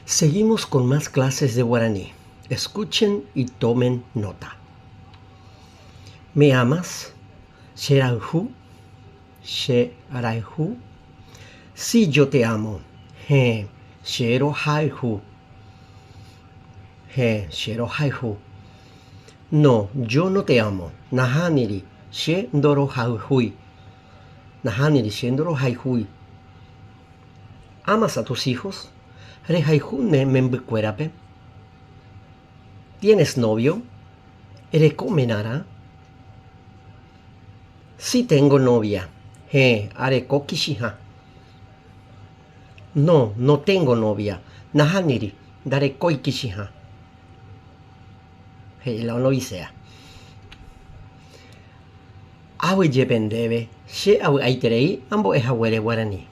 Seguimos con más clases de guaraní. Escuchen y tomen nota. ¿Me amas? Sheraihu. Sheraihu. Sí, yo te amo. He. Sherohaihu. He. Sherohaihu. No, yo no te amo. Nahaniri. Shendorohaihui. Nahaniri. Shendorohaihui. ¿Amas a tus hijos? Rehaihune membecuerape. ¿Tienes novio? ¿Erekomenara? Sí tengo novia. Areko kishiha. No, no tengo novia. Nahaniri, darekoi kishiha. La odisea. Awe yependebe, she awe aiterei, ambo es abuele guaraní.